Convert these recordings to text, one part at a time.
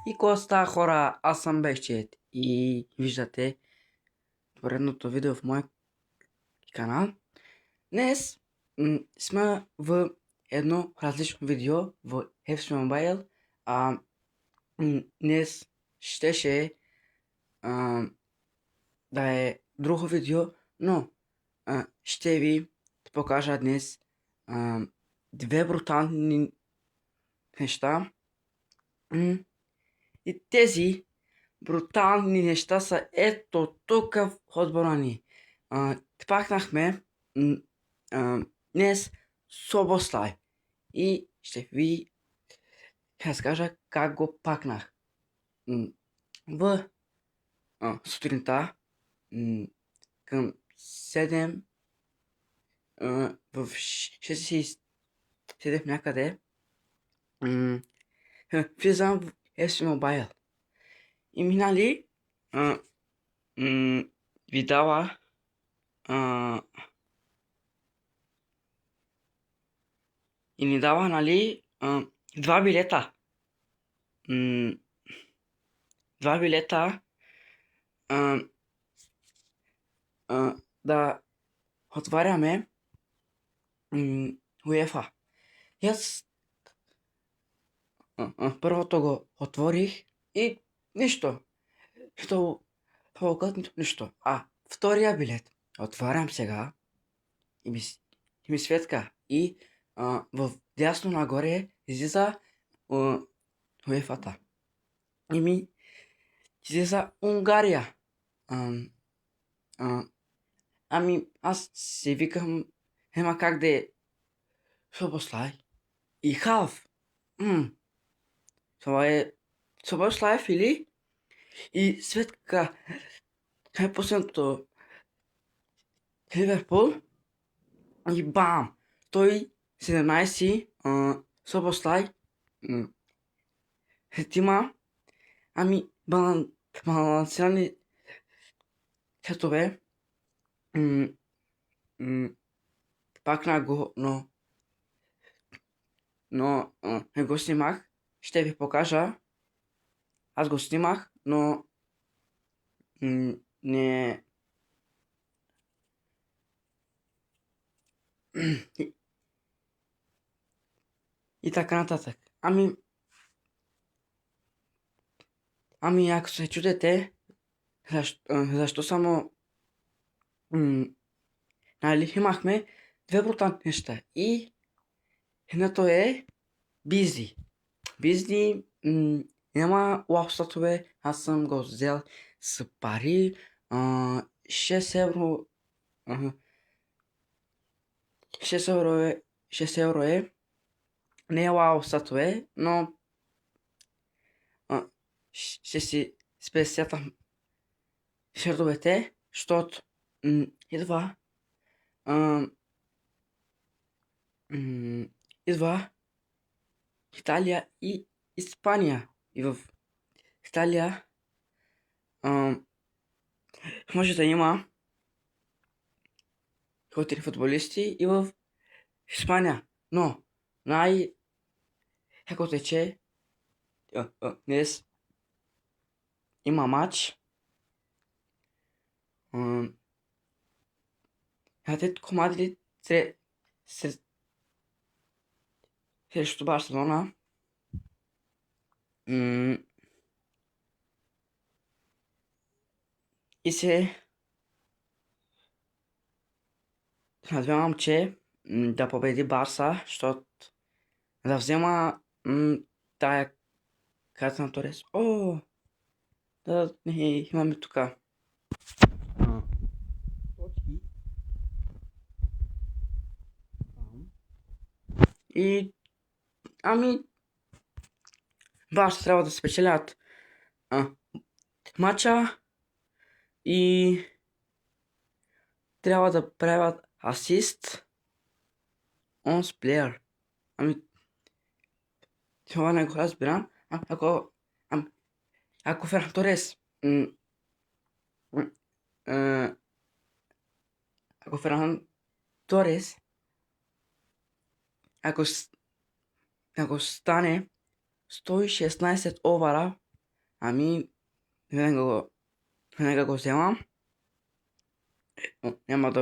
И коста хора, аз съм Бехчет и виждате поредното видео в моя канал. Днес сме в едно различно видео в FC Mobile. Днес щеше да е друго видео, но ще ви покажа днес две брутални неща. И тези брутални неща са ето тук в отбора ни. Пакнахме днес Собослай и ще ви разкажа как го пакнах. В сутринта към 7 в 6 някъде влизам в FC Mobile. И минали ви дава и ни дава, нали, два билета. Два билета да отваряме UEFA. И аз първото го отворих и нищо. Нищо. Втория билет отварям сега и ми светка. И в дясно нагоре излиза UEFA-та. И ми излиза Унгария. Аз си викам, ема как да е Собослай и Халф. Това е Собослаев или? И светка е последното Ливерпул и бам! Той 17 Собослай тима балансирани цветове. Пакнах го, но не го снимах. Ще ви покажа. Аз го снимах, но не... И така нататък. Ако се чудете, защо само нали, имахме две брутални неща. И едното е Бизи. Бизи няма уау статове. Аз съм го взел с пари. 6 евро. 6 евро е. Не е уау статове, но ще си спесятам шардовете, защото идва Италия и Испания. И в Италия може да има готини футболисти и в Испания. Но най-якото е, че днес има матч. Атлетико Мадрид срещу Барселона. И се надявам, че да победи Барса, защото да взема тая карта на Торес. Имаме тук и Барса трябва да спечелят матча и трябва да правят асист on player. Това не го разбирам. Ако Фернан Торес ако стане 116 овара Ами, веднага го вземам. Няма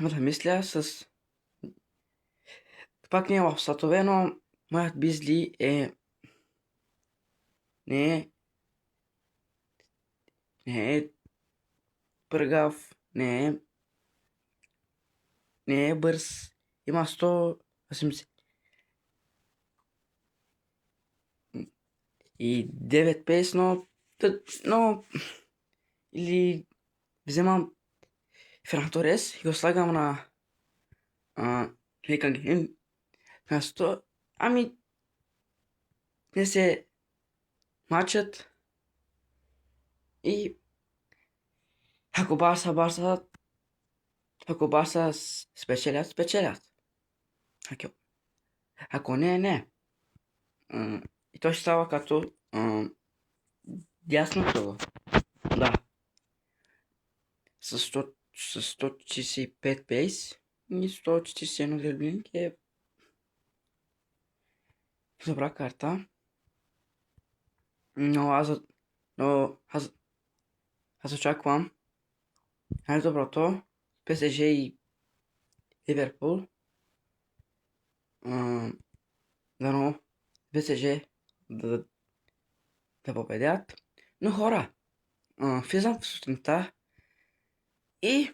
да мисля с... Пак не е в сатове, но моят Бизли не е пъргав, не е бърз. Има 180 и 9 пейс, но или вземам Фернан Торес и го слагам на на 100. Ами, не се мачат и ако Барса спечелят. Ако не. И то ще става като дясно крило. Да. С 145 пейс и 141 дриблинг е добра карта. Но аз очаквам най-доброто ПСЖ и Ливерпул. Дано ПСЖ да победят. Но хора, влизам в сутринта и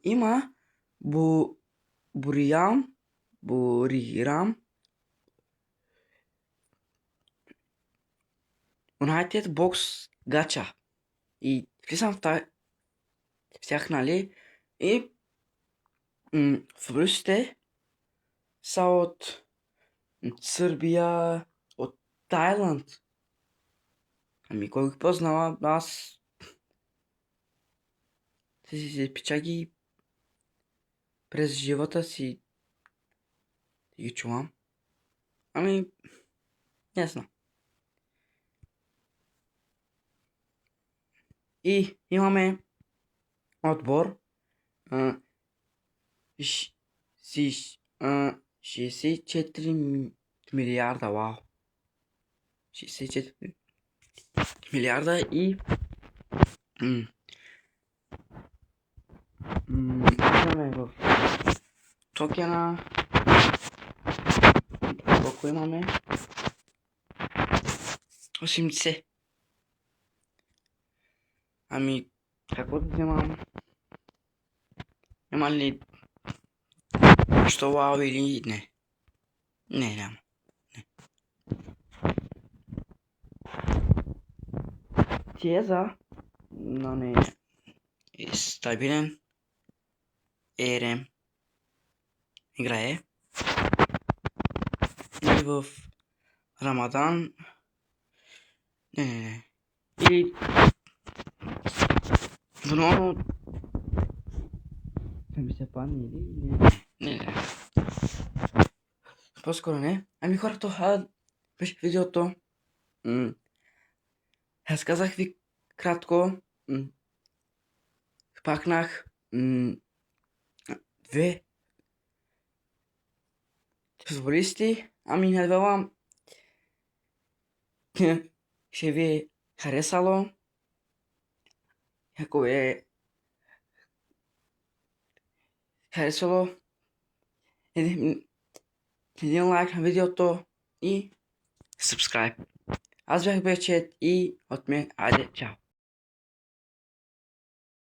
има Бурирам United Box гача. И влизам в тях, нали? И футболистите са от Сърбия, от Тайланд. Ами кой ги познава? Аз си пичаги през живота си и ги чувам. Ами, не знам. И имаме отбор 64 милиарда, вау. 64 милиарда и имаме в токена. Колко имаме? 80. Ами, какво да вземам? Няма ли нещо вау или не? Не, няма. Не. Чиеза, но не е стабилен. ЕРМ играе. И в Рамадан. Не. И но ми се падне или не. По-скоро не. Ами хората, беше видеото. Разказах ви кратко. Пакнах две футболисти. Ами надявам ще ви е харесало. Ако е харесало, един лайк на видеото и subscribe. Аз бях Бечет и от мен, айде, чао!